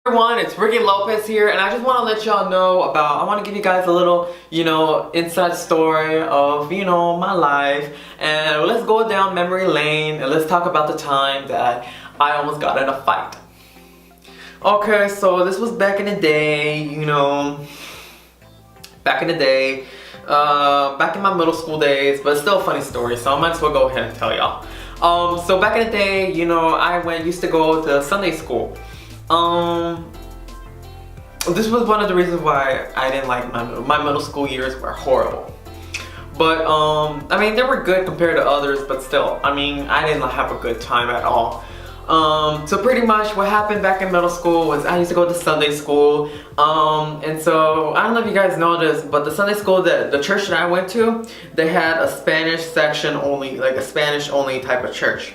Everyone, it's Ricky Lopez here, and I just want to let y'all know about, I want to give you guys a little, inside story of, my life, and let's go down memory lane, and let's talk about the time that I almost got in a fight. Okay, so this was back in the day, back in my middle school days, but it's still a funny story, so I might as well go ahead and tell y'all. So back in the day, I used to go to Sunday school. This was one of the reasons why I didn't like my middle school years were horrible. But, I mean, they were good compared to others, but still, I mean, I didn't have a good time at all. So pretty much what happened back in middle school was I used to go to Sunday school, and so I don't know if you guys know this, but the Sunday school, the church that I went to, they had a Spanish section only, like a Spanish only type of church.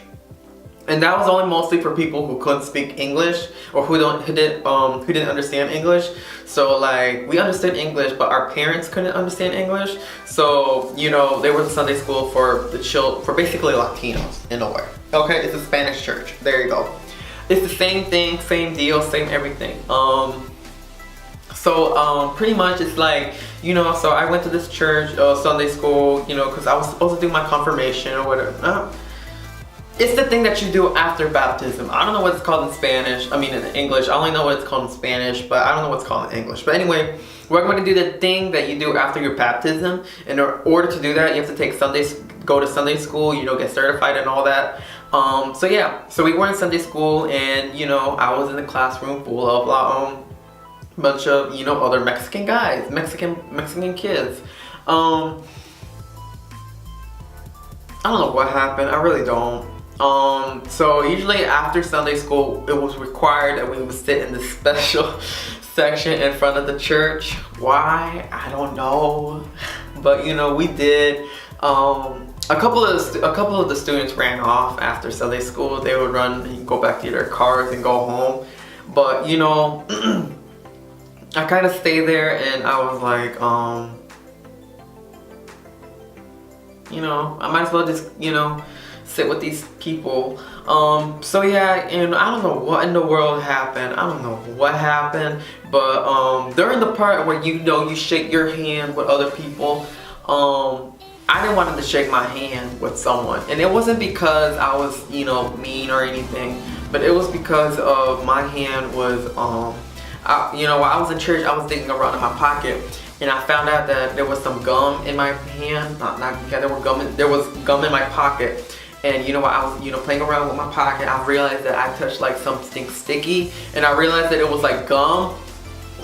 And that was only mostly for people who couldn't speak English or who didn't understand English. So like we understood English, but our parents couldn't understand English. So they were the Sunday school for for basically Latinos in a way. Okay, it's a Spanish church. There you go. It's the same thing, same deal, same everything. Pretty much it's like, so I went to this church, Sunday school, because I was supposed to do my confirmation or whatever. It's the thing that you do after baptism. I don't know what it's called in Spanish. I mean in English. I only know what it's called in Spanish, but I don't know what it's called in English. But anyway, we're going to do the thing that you do after your baptism. In order to do that, you have to go to Sunday school, get certified and all that. So we were in Sunday school, and I was in the classroom full of bunch of other Mexican guys, Mexican kids. I don't know what happened. I really don't. So usually after Sunday school, it was required that we would sit in this special section in front of the church. Why? I don't know. But we did. A couple of the students ran off after Sunday school. They would run and go back to their cars and go home. But I kind of stayed there, and I was like, I might as well just, sit with these people. So yeah, and I don't know what in the world happened. I don't know what happened, but during the part where you shake your hand with other people, I didn't want to shake my hand with someone, and it wasn't because I was mean or anything, but it was because of my hand was while I was in church, I was digging around in my pocket, and I found out that there was some gum in my hand. There was gum in my pocket. And while I was playing around with my pocket, I realized that I touched like something sticky, and I realized that it was like gum,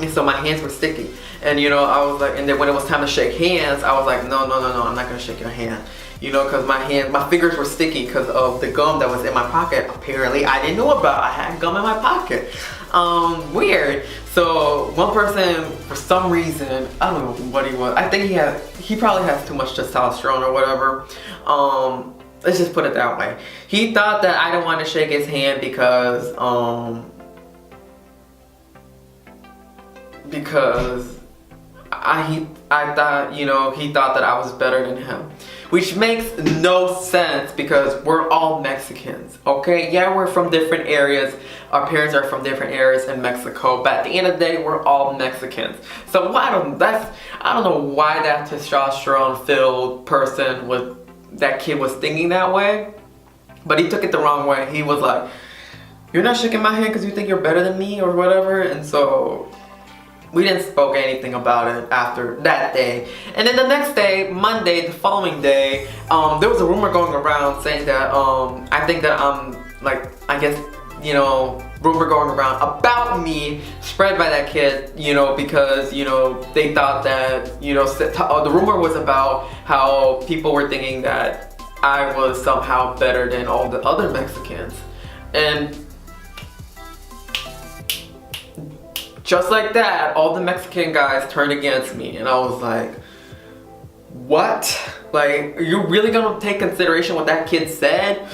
and so my hands were sticky. And I was like, and then when it was time to shake hands, I was like, no, I'm not gonna shake your hand, because my fingers were sticky because of the gum that was in my pocket. Apparently, I didn't know about. I had gum in my pocket. Weird. So one person, for some reason, I don't know what he was. I think he probably has too much testosterone or whatever. Let's just put it that way. He thought that I didn't want to shake his hand because I thought, he thought that I was better than him. Which makes no sense because we're all Mexicans, okay? Yeah, we're from different areas. Our parents are from different areas in Mexico, but at the end of the day, we're all Mexicans. So I don't know why that testosterone-filled that kid was thinking that way, but he took it the wrong way. He was like, "You're not shaking my hand because you think you're better than me or whatever," and so we didn't spoke anything about it after that day. And then the next day, Monday, the following day, there was a rumor going around saying that I think that rumor going around about me spread by that kid, because they thought that the rumor was about how people were thinking that I was somehow better than all the other Mexicans, and just like that, all the Mexican guys turned against me, and I was like, what? Like, are you really gonna take consideration what that kid said?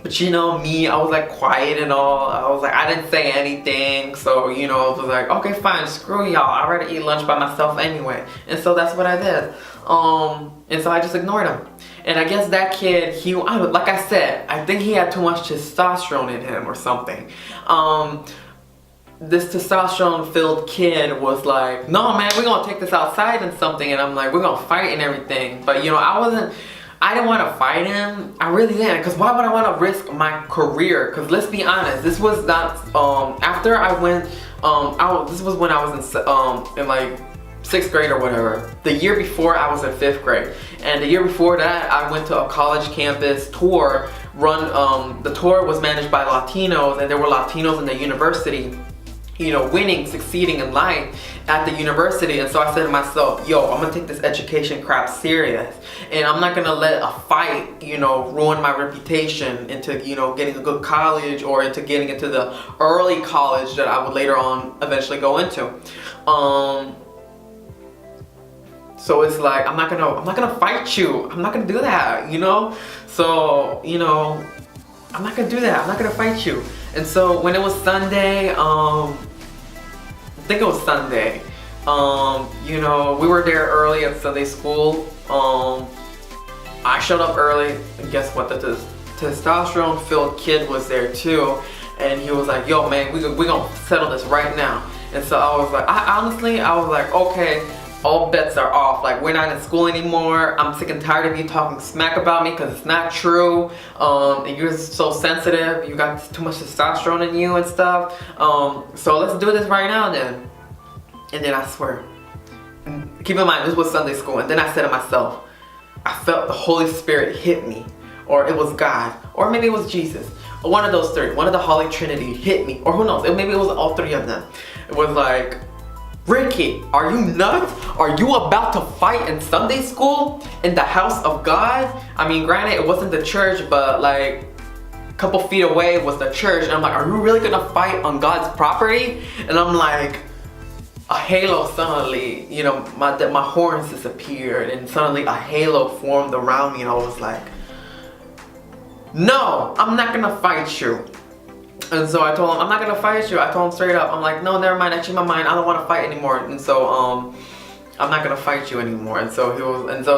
But me, I was like quiet and all. I was like, I didn't say anything. So, I was like, okay, fine, screw y'all. I'd rather eat lunch by myself anyway. And so that's what I did. And so I just ignored him. And I guess that kid, like I said, I think he had too much testosterone in him or something. this testosterone-filled kid was like, no man, we're gonna take this outside and something, and I'm like, we're gonna fight and everything. But you know, I didn't want to fight him. I really didn't, because why would I want to risk my career? Because let's be honest, this was not, after I went, this was when I was in like 6th grade or whatever. The year before I was in 5th grade. And the year before that, I went to a college campus tour the tour was managed by Latinos, and there were Latinos in the university, you know, winning, succeeding in life at the university. And so I said to myself, yo, I'm gonna take this education crap serious, and I'm not gonna let a fight, you know, ruin my reputation into, you know, getting a good college or into getting into the early college that I would later on eventually go into. So it's like, I'm not gonna fight you. I'm not gonna do that, you know? So, you know, I'm not gonna do that. I'm not gonna fight you. And so when it was Sunday, I think it was Sunday, you know, we were there early at Sunday school. I showed up early, and guess what? The testosterone-filled kid was there too. And he was like, yo man, we gonna settle this right now. And so I was like, I was like, okay, all bets are off. Like, we're not in school anymore. I'm sick and tired of you talking smack about me, because it's not true. And you're so sensitive. You got too much testosterone in you and stuff. So let's do this right now then. And then I swear, keep in mind, this was Sunday school. And then I said to myself, I felt the Holy Spirit hit me. Or it was God. Or maybe it was Jesus. Or one of those three. One of the Holy Trinity hit me. Or who knows? Maybe it was all three of them. It was like, Ricky, are you nuts? Are you about to fight in Sunday school in the house of God? I mean, granted, it wasn't the church, but like a couple feet away was the church. And I'm like, are you really gonna fight on God's property? And I'm like, a halo suddenly, you know, my horns disappeared, and suddenly a halo formed around me, and I was like, no, I'm not gonna fight you. And so I told him, I'm not gonna fight you. I told him straight up. I'm like, no, never mind. I changed my mind. I don't want to fight anymore. And so, I'm not gonna fight you anymore. And so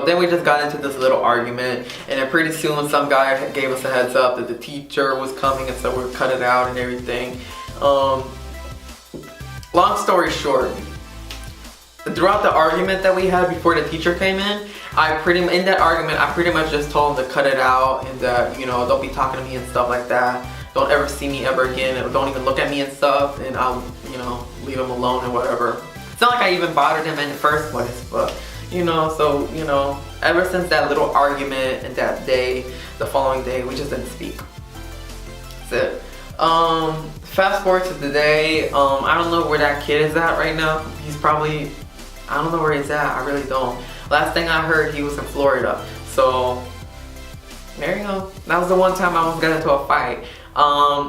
then we just got into this little argument. And then pretty soon, some guy gave us a heads up that the teacher was coming, and so we cut it out and everything. Long story short, throughout the argument that we had before the teacher came in, in that argument, I pretty much just told him to cut it out, and that, you know, don't be talking to me and stuff like that. Don't ever see me ever again, and don't even look at me and stuff, and I'll, you know, leave him alone and whatever. It's not like I even bothered him in the first place, but, you know, so, you know, ever since that little argument and that day, the following day, we just didn't speak. That's it. Fast forward to today, I don't know where that kid is at right now. He's probably, I don't know where he's at, I really don't. Last thing I heard, he was in Florida, so there you go. That was the one time I almost got into a fight.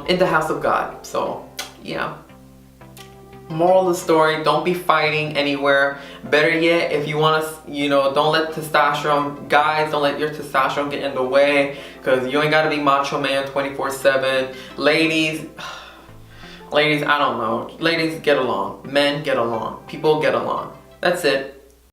In the house of God. So yeah, moral of the story, don't be fighting anywhere. Better yet, if you want to, you know, don't let testosterone, guys, don't let your testosterone get in the way, because you ain't got to be macho man 24/7. Ladies, I don't know, ladies, get along. Men, get along. People, get along. That's it.